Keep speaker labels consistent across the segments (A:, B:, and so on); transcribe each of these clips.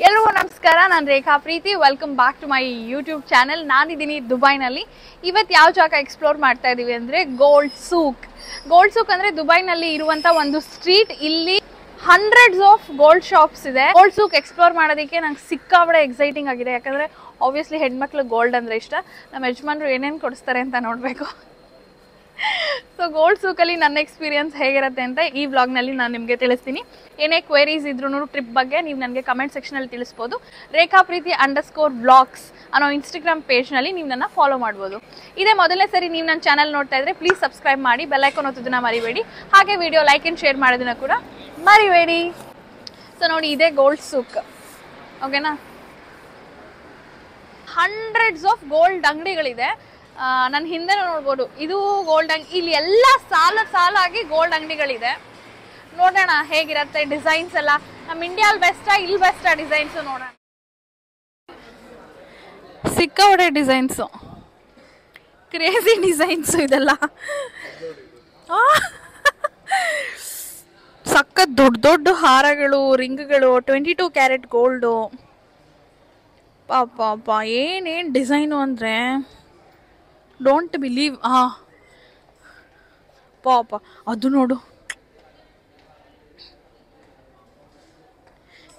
A: ಎಲ್ರಿಗೂ ನಮಸ್ಕಾರ, ನಾನು Rekha Preethi. Welcome back to my YouTube channel. ನಾನಿದ್ದೀನಿ ದುಬೈನಲ್ಲಿ. ಇವತ್ತು ಯಾವ ಜಾಗ ಎಕ್ಸ್ಪ್ಲೋರ್ ಮಾಡ್ತಾ ಇದ್ದೀವಿ ಅಂದರೆ ಗೋಲ್ಡ್ ಸೂಕ್. ಗೋಲ್ಡ್ ಸೂಕ್ ಅಂದರೆ ದುಬೈನಲ್ಲಿ ಇರುವಂಥ ಒಂದು ಸ್ಟ್ರೀಟ್. ಇಲ್ಲಿ ಹಂಡ್ರೆಡ್ಸ್ ಆಫ್ ಗೋಲ್ಡ್ ಶಾಪ್ಸ್ ಇದೆ. ಗೋಲ್ಡ್ ಸೂಕ್ ಎಕ್ಸ್ಪ್ಲೋರ್ ಮಾಡೋದಕ್ಕೆ ನಂಗೆ ಸಿಕ್ಕಾಬಡೆ ಎಕ್ಸೈಟಿಂಗ್ ಆಗಿದೆ. ಯಾಕಂದರೆ ಆಬ್ವಿಯಸ್ಲಿ ಹೆಣ್ಮಕ್ಳು ಗೋಲ್ಡ್ ಅಂದರೆ ಇಷ್ಟ. ನಮ್ಮ ಯಜಮಾನ್ರು ಏನೇನು ಕೊಡಿಸ್ತಾರೆ ಅಂತ ನೋಡಬೇಕು. ಸೊ ಗೋಲ್ಡ್ ಸೂಕಲ್ಲಿ ನನ್ನ ಎಕ್ಸ್ಪೀರಿಯನ್ಸ್ ಹೇಗಿರುತ್ತೆ ಅಂತ ಈ ವ್ಲಾಗ್ನಲ್ಲಿ ನಾನು ನಿಮಗೆ ತಿಳಿಸ್ತೀನಿ. ಏನೇ ಕ್ವೆರೀಸ್ ಇದ್ರೂ ಟ್ರಿಪ್ ಬಗ್ಗೆ ನೀವು ನನಗೆ ಕಮೆಂಟ್ ಸೆಕ್ಷನಲ್ಲಿ ತಿಳಿಸ್ಬೋದು. ರೇಖಾ ಪ್ರೀತಿ _ವ್ಲಾಗ್ಸ್ ಅನ್ನೋ ಇನ್ಸ್ಟಾಗ್ರಾಮ್ ಪೇಜ್ನಲ್ಲಿ ನೀವು ನನ್ನ ಫಾಲೋ ಮಾಡ್ಬೋದು. ಇದೇ ಮೊದಲನೇ ಸರಿ ನೀವು ನನ್ನ ಚಾನಲ್ ನೋಡ್ತಾ ಇದ್ರೆ ಪ್ಲೀಸ್ ಸಬ್ಸ್ಕ್ರೈಬ್ ಮಾಡಿ, ಬೆಲ್ ಐಕಾನ್ ಒತ್ತೋದನ್ನ ಮರಿಬೇಡಿ. ಹಾಗೆ ವಿಡಿಯೋ ಲೈಕ್ ಆ್ಯಂಡ್ ಶೇರ್ ಮಾಡೋದನ್ನ ಕೂಡ ಮರಿಬೇಡಿ. ಸೊ ನೋಡಿ, ಇದೇ ಗೋಲ್ಡ್ ಸೂಕ್, ಓಕೆನಾ. ಹಂಡ್ರೆಡ್ಸ್ ಆಫ್ ಗೋಲ್ಡ್ ಅಂಗಡಿಗಳಿದೆ. ನನ್ನ ಹಿಂದೆ ನೋಡ್ಬೋದು, ಇದು ಗೋಲ್ಡ್ ಅಂಗಡಿ. ಇಲ್ಲಿ ಎಲ್ಲ ಸಾಲಾಗಿ ಗೋಲ್ಡ್ ಅಂಗಡಿಗಳಿದೆ. ನೋಡೋಣ ಹೇಗಿರುತ್ತೆ ಡಿಸೈನ್ಸ್ ಎಲ್ಲ. ನಮ್ಮ ಇಂಡಿಯಾಲ್ ಬೆಸ್ಟಾ ಇಲ್ಲಿ ಬೆಸ್ಟಾ ಡಿಸೈನ್ಸು ನೋಡೋಣ. ಸಿಕ್ಕಾಪಟ್ಟೆ ಡಿಸೈನ್ಸು, ಕ್ರೇಜಿ ಡಿಸೈನ್ಸು ಇದೆಲ್ಲ. ಸಖತ್ ದೊಡ್ಡ ದೊಡ್ಡ ಹಾರಗಳು, ರಿಂಗ್ಗಳು, 22 ಕ್ಯಾರೆಟ್ ಗೋಲ್ಡು. ಪಾಪ ಏನೇನು ಡಿಸೈನು ಅಂದರೆ ಡೋಂಟ್ ಬಿಲೀವ್. ಪಾಪ ಅದು ನೋಡು,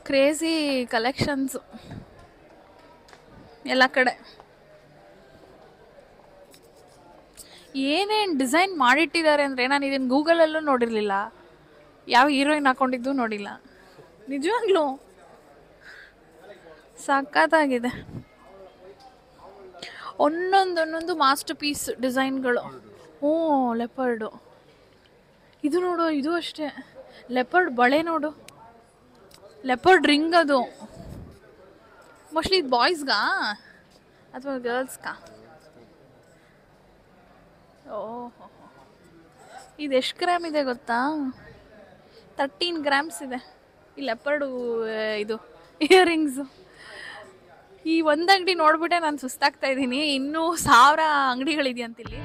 A: ಕ್ರೇಜಿ ಕಲೆಕ್ಷನ್ಸು ಎಲ್ಲ ಕಡೆ. ಏನೇನು ಡಿಸೈನ್ ಮಾಡಿಟ್ಟಿದ್ದಾರೆ ಅಂದರೆ ನಾನು ಇದನ್ನು ಗೂಗಲಲ್ಲೂ ನೋಡಿರಲಿಲ್ಲ, ಯಾವ ಹೀರೋಯಿನ್ ಹಾಕೊಂಡಿದ್ದು ನೋಡಿಲ್ಲ. ನಿಜವಾಗ್ಲೂ ಸಖತ್ತಾಗಿದೆ. ಒಂದೊಂದು ಮಾಸ್ಟರ್ ಪೀಸ್ ಡಿಸೈನ್ಗಳು. ಲೆಪರ್ಡು ಇದು ನೋಡು, ಇದು ಅಷ್ಟೇ. ಲೆಪರ್ಡ್ ಬಳೆ ನೋಡು, ಲೆಪರ್ಡ್ ರಿಂಗ್. ಅದು ಮೋಸ್ಟ್ಲಿ ಇದು ಬಾಯ್ಸ್ಗಾ ಅಥವಾ ಗರ್ಲ್ಸ್ಗಾ? ಓಹೋ, ಇದು ಎಷ್ಟು ಗ್ರಾಮ್ ಇದೆ ಗೊತ್ತಾ? 13 ಗ್ರಾಮ್ಸ್ ಇದೆ ಈ ಲೆಪರ್ಡು ಇದು ಇಯರಿಂಗ್ಸು. ಈ ಒಂದು ಅಂಗಡಿ ನೋಡ್ಬಿಟ್ಟೆ ನಾನು ಸುಸ್ತಾಗ್ತಾ ಇದ್ದೀನಿ. ಇನ್ನೂ 1000 ಅಂಗಡಿಗಳಿದೆಯಂತಿಲ್ಲಿ.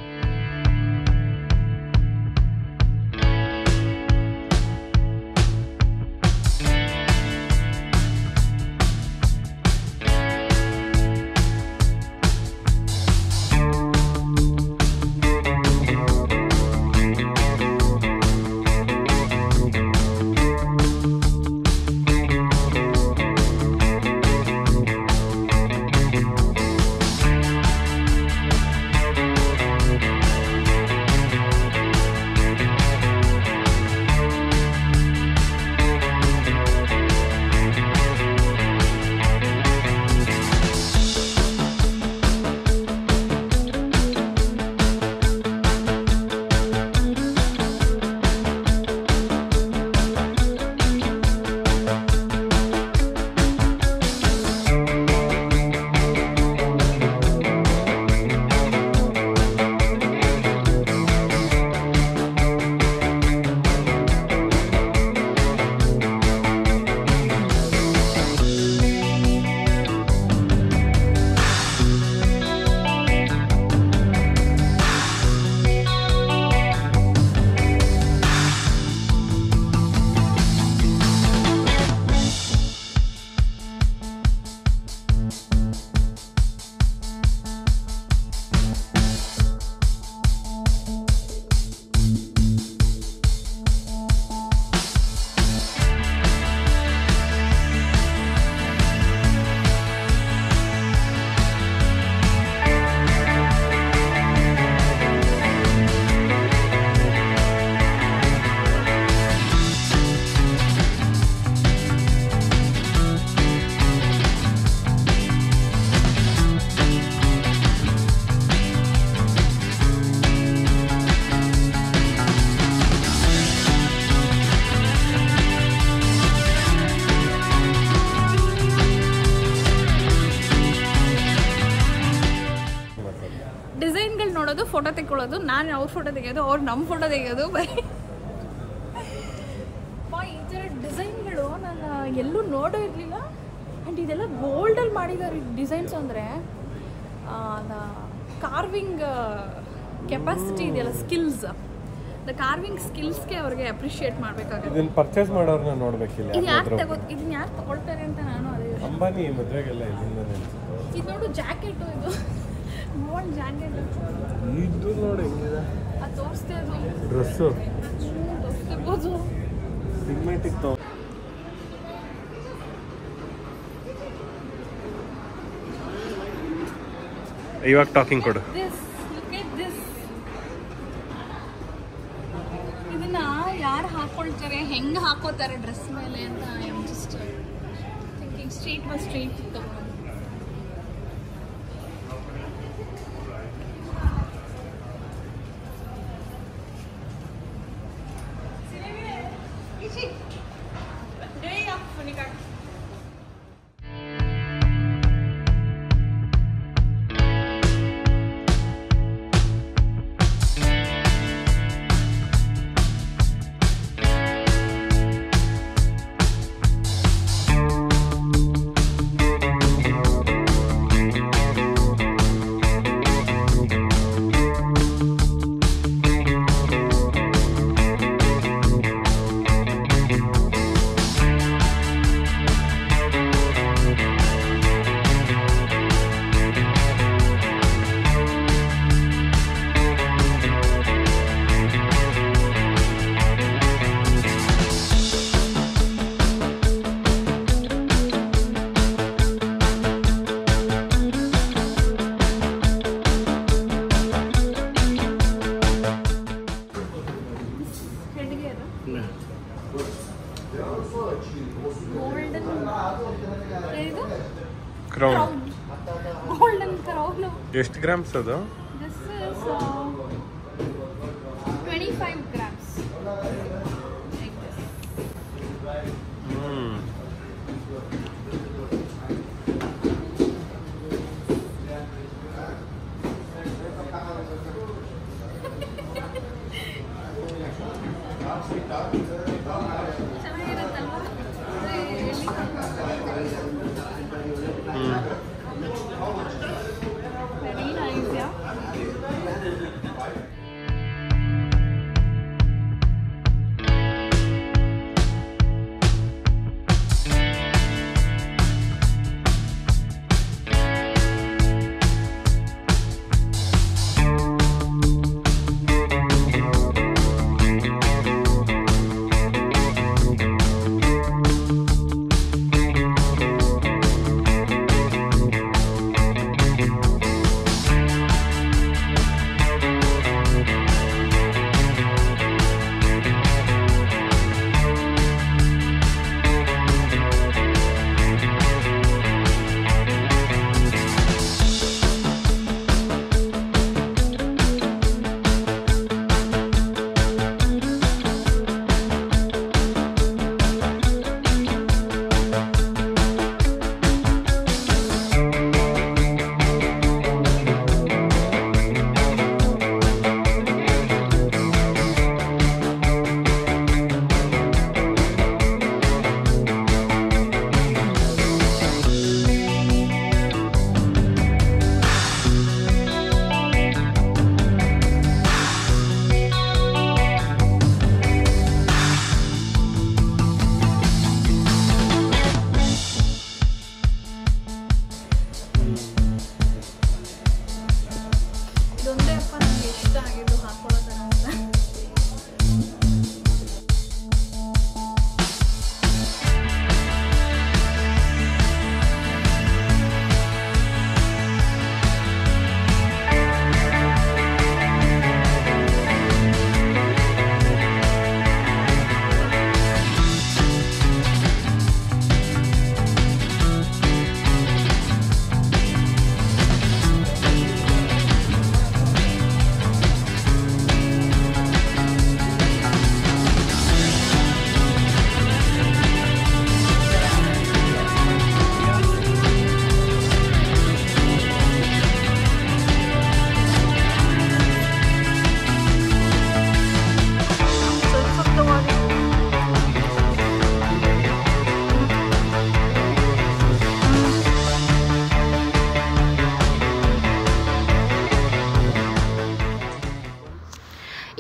A: ಡಿಸೈನ್ಗಳು ನೋಡೋದು, ಫೋಟೋ ತೆಕ್ಕೊಳ್ಳೋದು, ನಾನು ಅವ್ರ ಫೋಟೋ ತೆಗೆಯೋದು, ಅವ್ರು ನಮ್ಮ ಫೋಟೋ ತೆಗೆಯೋದು. ಬರೀ ಈ ಥರ ಡಿಸೈನ್ಗಳು ನಾನು ಎಲ್ಲೂ ನೋಡೋ ಇರಲಿಲ್ಲ. ಆ್ಯಂಡ್ ಇದೆಲ್ಲ ಗೋಲ್ಡಲ್ಲಿ ಮಾಡಿದ್ದಾರೆ ಡಿಸೈನ್ಸ್. ಅಂದರೆ ಕಾರ್ವಿಂಗ್ ಕೆಪಾಸಿಟಿ ಇದೆಯಲ್ಲ, ಸ್ಕಿಲ್ಸ್, ದ ಕಾರ್ವಿಂಗ್ ಸ್ಕಿಲ್ಸ್ಗೆ ಅವ್ರಿಗೆ ಅಪ್ರಿಷಿಯೇಟ್ ಮಾಡಬೇಕಾಗುತ್ತೆ.
B: ಇದನ್ನ ಪರ್ಚೇಸ್ ಮಾಡೋರ್ನ ನೋಡಬೇಕಿಲ್ಲ.
A: ಇದನ್ನ ಯಾರು ತಗೊಳ್ತಾರೆ ಅಂತ ನಾನು ಅದೇ
B: ಅಂಬಾನಿ ಮದುವೆಗೆಲ್ಲ ಇಲ್ಲಿಂದನೇ
A: ಇದು ನೋಡು ಜಾಕೆಟ್ ಇದು ಗೋಲ್ಡ್ ಜಾಕೆಟ್
B: ಇದು ನೋಡಿ ಹೆಂಗಿದೆ
A: ಅದು ತೋರಿಸ್ತಾ ಇದು
B: ಡ್ರೆಸ್ಸು
A: ತೋರಿಸ್ತಿರ್ಬೋದು
B: ಸಿನಿಮ್ಯಾಟಿಕ್ ಇವಾಗ ಟಾಕಿಂಗ್ ಕೊಡು
A: ಇದನ್ನ ಯಾರು ಹಾಕೊಳ್ತಾರೆ ಹೆಂಗೆ ಹಾಕೋತಾರೆ ಡ್ರೆಸ್ ಮೇಲೆ ಅಂತ I am just thinking street by street ತಗೊಂಡು
B: ಕ್ರೌನ್
A: ಗೋಲ್ಡನ್ ಕ್ರೌನ್
B: ಎಷ್ಟು ಗ್ರಾಮ್ಸ್ ಅದು
A: this is 25 grams like this very nice, yeah.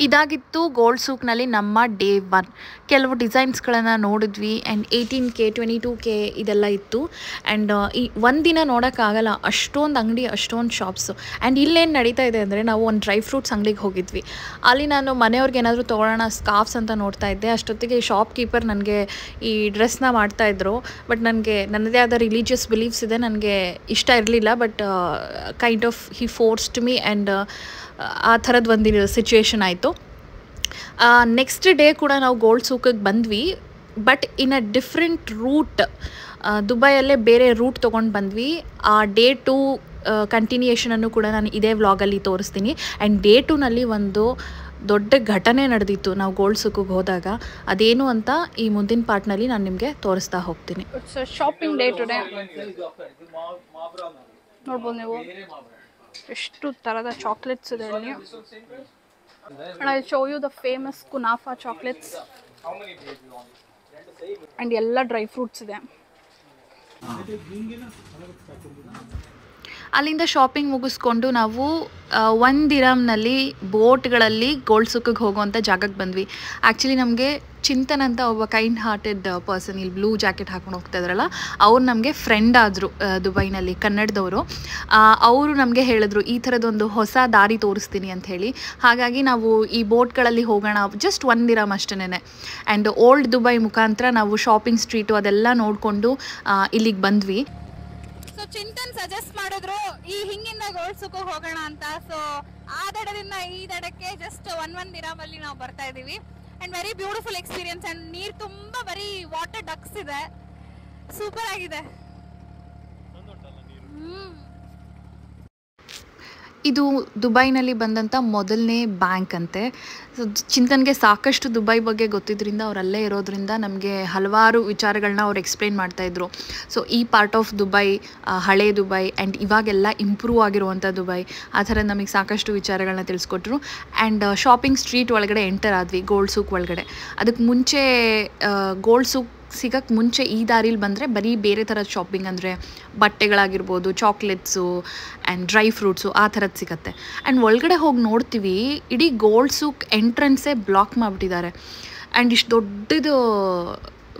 C: ಇದಾಗಿತ್ತು ಗೋಲ್ಡ್ ಸೂಕ್ನಲ್ಲಿ ನಮ್ಮ ಡೇ 1. ಕೆಲವು ಡಿಸೈನ್ಸ್ಗಳನ್ನು ನೋಡಿದ್ವಿ ಆ್ಯಂಡ್ 18K 22K ಇದೆಲ್ಲ ಇತ್ತು. ಆ್ಯಂಡ್ ಈ ಒಂದಿನ ನೋಡೋಕ್ಕಾಗಲ್ಲ, ಅಷ್ಟೊಂದು ಅಂಗಡಿ, ಅಷ್ಟೊಂದು ಶಾಪ್ಸು. ಆ್ಯಂಡ್ ಇಲ್ಲೇನು ನಡೀತಾ ಇದೆ ಅಂದರೆ, ನಾವು ಒಂದು ಡ್ರೈ ಫ್ರೂಟ್ಸ್ ಅಂಗಡಿಗೆ ಹೋಗಿದ್ವಿ. ಅಲ್ಲಿ ನಾನು ಮನೆಯವ್ರಿಗೆ ಏನಾದರೂ ತೊಗೊಳ್ಳೋಣ ಸ್ಕಾರ್ಫ್ಸ್ ಅಂತ ನೋಡ್ತಾ ಇದ್ದೆ. ಅಷ್ಟೊತ್ತಿಗೆ ಶಾಪ್ ಕೀಪರ್ ನನಗೆ ಈ ಡ್ರೆಸ್ನ ಮಾಡ್ತಾಯಿದ್ರು. ಬಟ್ ನನಗೆ ನನ್ನದೇ ಆದ ರಿಲಿಜಿಯಸ್ ಬಿಲೀಫ್ಸ್ ಇದೆ, ನನಗೆ ಇಷ್ಟ ಇರಲಿಲ್ಲ. But kind of he forced me and ಆ ಥರದ್ದು ಒಂದು ಸಿಚುವೇಶನ್ ಆಯಿತು. ನೆಕ್ಸ್ಟ್ ಡೇ ಕೂಡ ನಾವು ಗೋಲ್ಡ್ ಸೂಕಿಗೆ ಬಂದ್ವಿ, but in a different route. ದುಬೈಯಲ್ಲೇ ಬೇರೆ ರೂಟ್ ತೊಗೊಂಡು ಬಂದ್ವಿ. ಆ ಡೇ 2 ಕಂಟಿನ್ಯೂಯೇಷನನ್ನು ಕೂಡ ನಾನು ಇದೇ ವ್ಲಾಗಲ್ಲಿ ತೋರಿಸ್ತೀನಿ. ಆ್ಯಂಡ್ ಡೇ 2ನಲ್ಲಿ ಒಂದು ದೊಡ್ಡ ಘಟನೆ ನಡೆದಿತ್ತು ನಾವು ಗೋಲ್ಡ್ ಸೂಕಿಗೆ ಹೋದಾಗ. ಅದೇನು ಅಂತ ಈ ಮುಂದಿನ ಪಾರ್ಟ್ನಲ್ಲಿ ನಾನು ನಿಮಗೆ ತೋರಿಸ್ತಾ ಹೋಗ್ತೀನಿ.
A: It's shopping day today. ನೋಡ್ಬೋದು ನೀವು ಎಷ್ಟು ಥರದ ಚಾಕ್ಲೇಟ್ಸ್ ಇದೆ ಇಲ್ಲಿ. And I'll show you the famous Kunafa chocolates. And ಎಲ್ಲ ಡ್ರೈ ಫ್ರೂಟ್ಸ್ ಇದೆ.
C: ಅಲ್ಲಿಂದ ಶಾಪಿಂಗ್ ಮುಗಿಸ್ಕೊಂಡು ನಾವು 1 ದಿರಮ್ನಲ್ಲಿ ಬೋಟ್ಗಳಲ್ಲಿ ಗೋಲ್ಡ್ ಸೂಕಿಗೆ ಹೋಗುವಂಥ ಜಾಗಕ್ಕೆ ಬಂದ್ವಿ. ಆ್ಯಕ್ಚುಲಿ ನಮಗೆ ಚಿಂತನ್ ಅಂತ ಒಬ್ಬ ಕೈಂಡ್ ಹಾರ್ಟೆಡ್ ಪರ್ಸನ್, ಇಲ್ಲಿ ಬ್ಲೂ ಜಾಕೆಟ್ ಹಾಕೊಂಡು ಹೋಗ್ತಾ ಇದ್ರಲ್ಲ, ಅವ್ರು ನಮಗೆ ಫ್ರೆಂಡ್ ಆದರು ದುಬೈನಲ್ಲಿ, ಕನ್ನಡದವರು. ಅವರು ನಮಗೆ ಹೇಳಿದ್ರು ಈ ಥರದೊಂದು ಹೊಸ ದಾರಿ ತೋರಿಸ್ತೀನಿ ಅಂತ ಹೇಳಿ. ಹಾಗಾಗಿ ನಾವು ಈ ಬೋಟ್ಗಳಲ್ಲಿ ಹೋಗೋಣ, ಜಸ್ಟ್ 1 ದಿರಮ್ ಅಷ್ಟೇನೆ. ಆ್ಯಂಡ್ ಓಲ್ಡ್ ದುಬೈ ಮುಖಾಂತರ ನಾವು ಶಾಪಿಂಗ್ ಸ್ಟ್ರೀಟು ಅದೆಲ್ಲ ನೋಡಿಕೊಂಡು ಇಲ್ಲಿಗೆ ಬಂದ್ವಿ.
A: ಸೊ ಚಿಂತನ್ ಸಜೆಸ್ಟ್ ಮಾಡಿದ್ರು ಈ ಹಿಂಗಿಂದ ಗೋಲ್ಡ್ ಸೂಕಿಗೆ ಹೋಗೋಣ ಅಂತ. ಸೊ ಆ ದಡದಿಂದ ಈ ದಡಕ್ಕೆ ಜಸ್ಟ್ 1 ದಿರಮಲ್ಲಿ ನಾವು ಬರ್ತಾ ಇದ್ದೀವಿ. And very beautiful experience. And ನೀರು ತುಂಬಾ ಬರೀ ವಾಟರ್ ಡಕ್ಸ್ ಇದೆ, ಸೂಪರ್ ಆಗಿದೆ.
C: ಇದು ದುಬೈನಲ್ಲಿ ಬಂದಂಥ ಮೊದಲನೇ ಬ್ಯಾಂಕ್ ಅಂತೆ. ಚಿಂತನ್ಗೆ ಸಾಕಷ್ಟು ದುಬೈ ಬಗ್ಗೆ ಗೊತ್ತಿದ್ದರಿಂದ, ಅವರಲ್ಲೇ ಇರೋದ್ರಿಂದ ನಮಗೆ ಹಲವಾರು ವಿಚಾರಗಳನ್ನ ಅವ್ರು ಎಕ್ಸ್ಪ್ಲೇನ್ ಮಾಡ್ತಾಯಿದ್ರು. ಸೊ ಈ ಪಾರ್ಟ್ ಆಫ್ ದುಬೈ, ಹಳೆ ದುಬೈ ಆ್ಯಂಡ್ ಇವಾಗೆಲ್ಲ ಇಂಪ್ರೂವ್ ಆಗಿರುವಂಥ ದುಬೈ, ಆ ಥರ ನಮಗೆ ಸಾಕಷ್ಟು ವಿಚಾರಗಳನ್ನ ತಿಳಿಸ್ಕೊಟ್ರು. ಆ್ಯಂಡ್ ಶಾಪಿಂಗ್ ಸ್ಟ್ರೀಟ್ ಒಳಗಡೆ ಎಂಟರ್ ಆದ್ವಿ, ಗೋಲ್ಡ್ ಸೂಕ್ ಒಳಗಡೆ. ಅದಕ್ಕೆ ಮುಂಚೆ ಗೋಲ್ಡ್ ಸೂಕ್ ಸಿಗೋಕ್ಕೆ ಮುಂಚೆ ಈ ದಾರಿಲಿ ಬಂದರೆ ಬರೀ ಬೇರೆ ಥರದ ಶಾಪಿಂಗ್, ಅಂದರೆ ಬಟ್ಟೆಗಳಾಗಿರ್ಬೋದು, ಚಾಕ್ಲೇಟ್ಸು ಆ್ಯಂಡ್ ಡ್ರೈ ಫ್ರೂಟ್ಸು ಆ ಥರದ್ದು ಸಿಗುತ್ತೆ. ಆ್ಯಂಡ್ ಒಳಗಡೆ ಹೋಗಿ ನೋಡ್ತೀವಿ, ಇಡೀ ಗೋಲ್ಡ್ ಸೂಕ್ ಎಂಟ್ರೆನ್ಸೇ ಬ್ಲಾಕ್ ಮಾಡಿಬಿಟ್ಟಿದ್ದಾರೆ. ಆ್ಯಂಡ್ ಇಷ್ಟು ದೊಡ್ಡದು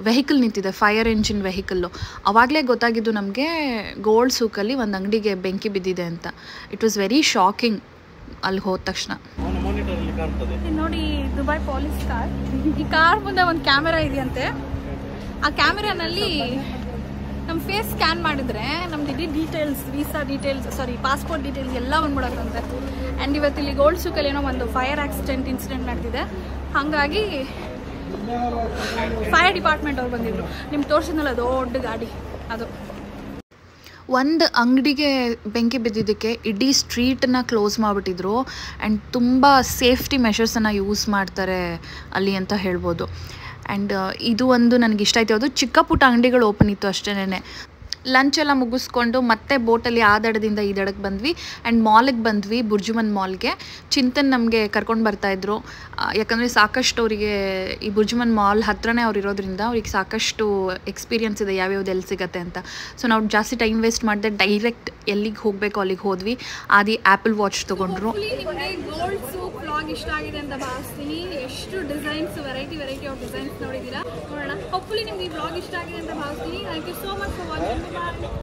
C: ವೆಹಿಕಲ್ ನಿಂತಿದೆ, ಫೈರ್ ಎಂಜಿನ್ ವೆಹಿಕಲ್ಲು. ಆವಾಗಲೇ ಗೊತ್ತಾಗಿದ್ದು ನಮಗೆ ಗೋಲ್ಡ್ ಸೂಕಲ್ಲಿ ಒಂದು ಅಂಗಡಿಗೆ ಬೆಂಕಿ ಬಿದ್ದಿದೆ ಅಂತ. ಇಟ್ ವಾಸ್ ವೆರಿ ಶಾಕಿಂಗ್ ಅಲ್ಲಿ ಹೋದ ತಕ್ಷಣ.
A: ನೋಡಿ ದುಬೈ ಪೊಲೀಸ್ ಕಾರ್. ಈ ಕಾರ್ ಮುಂದೆ ಒಂದು ಕ್ಯಾಮೆರಾ ಇದೆಯಂತೆ. ಆ ಕ್ಯಾಮೆರಾನಲ್ಲಿ ನಮ್ಮ ಫೇಸ್ ಸ್ಕ್ಯಾನ್ ಮಾಡಿದ್ರೆ ನಮ್ದು ಇಡೀ details, visa details, passport details ಎಲ್ಲ ಬಂದ್ಬಿಡತ್ತಂತೆ. ಆ್ಯಂಡ್ ಇವತ್ತು ಇಲ್ಲಿ ಗೋಲ್ಡ್ ಸೂಕಲ್ಲಿ ಏನೋ ಒಂದು ಫೈರ್ ಇನ್ಸಿಡೆಂಟ್ ನಡೆದಿದೆ. ಹಾಗಾಗಿ ಫೈರ್ ಡಿಪಾರ್ಟ್ಮೆಂಟ್ ಅವ್ರು ಬಂದಿದ್ರು. ನಿಮ್ಗೆ ತೋರಿಸಿದ್ನಲ್ಲ ದೊಡ್ಡ ಗಾಡಿ, ಅದು.
C: ಒಂದು ಅಂಗಡಿಗೆ ಬೆಂಕಿ ಬಿದ್ದಿದ್ದಕ್ಕೆ ಇಡೀ ಸ್ಟ್ರೀಟನ್ನು ಕ್ಲೋಸ್ ಮಾಡಿಬಿಟ್ಟಿದ್ರು. ಆ್ಯಂಡ್ ತುಂಬ ಸೇಫ್ಟಿ ಮೆಷರ್ಸನ್ನು ಯೂಸ್ ಮಾಡ್ತಾರೆ ಅಲ್ಲಿ ಅಂತ ಹೇಳ್ಬೋದು. ಆ್ಯಂಡ್ ಇದು ಒಂದು ನನಗೆ ಇಷ್ಟ ಆಯಿತು. ಅದು ಚಿಕ್ಕ ಪುಟ್ಟ ಅಂಗಡಿಗಳು ಓಪನ್ ಇತ್ತು ಅಷ್ಟೇನೆ. ಲಂಚ್ ಎಲ್ಲ ಮುಗಿಸ್ಕೊಂಡು ಮತ್ತೆ ಬೋಟಲ್ಲಿ ಆ ದಡದಿಂದ ಈ ದಡಕ್ಕೆ ಬಂದ್ವಿ. ಆ್ಯಂಡ್ ಮಾಲಿಗೆ ಬಂದ್ವಿ, ಬುರ್ಜುಮನ್ ಮಾಲ್ಗೆ. ಚಿಂತನ್ ನಮಗೆ ಕರ್ಕೊಂಡು ಬರ್ತಾಯಿದ್ರು. ಯಾಕಂದರೆ ಸಾಕಷ್ಟು ಅವರಿಗೆ ಈ ಬುರ್ಜುಮನ್ ಮಾಲ್ ಹತ್ರನೇ ಅವ್ರು ಇರೋದ್ರಿಂದ ಅವ್ರಿಗೆ ಸಾಕಷ್ಟು ಎಕ್ಸ್ಪೀರಿಯನ್ಸ್ ಇದೆ ಯಾವ್ಯಾವ್ದು ಎಲ್ಲಿ ಸಿಗುತ್ತೆ ಅಂತ. ಸೊ ನಾವು ಜಾಸ್ತಿ ಟೈಮ್ ವೇಸ್ಟ್ ಮಾಡಿದೆ, ಡೈರೆಕ್ಟ್ ಎಲ್ಲಿಗೆ ಹೋಗಬೇಕು ಅಲ್ಲಿಗೆ ಹೋದ್ವಿ. ಆದಿ ಆ್ಯಪಲ್ ವಾಚ್ ತೊಗೊಂಡ್ರು.
A: ನಿಮಗೆ ಗೋಲ್ಡ್ ಸೂಕ್ ವ್ಲಾಗ್ ಇಷ್ಟ ಆಗಿದೆ ಅಂತ ಭಾವಿಸ್ತೀನಿ. ಎಷ್ಟು ಡಿಸೈನ್ಸ್, ವೆರೈಟಿ ಆಫ್ ಡಿಸೈನ್ಸ್ ನೋಡಿದ್ದೀರಾ. ನೋಡೋಣ, ಹೋಪ್ಫುಲಿ ನಿಮ್ಗೆ ಈ ವ್ಲಾಗ್ ಇಷ್ಟ ಆಗಿದೆ ಅಂತ ಭಾವಿಸ್ತೀನಿ. Thank you so much for watching.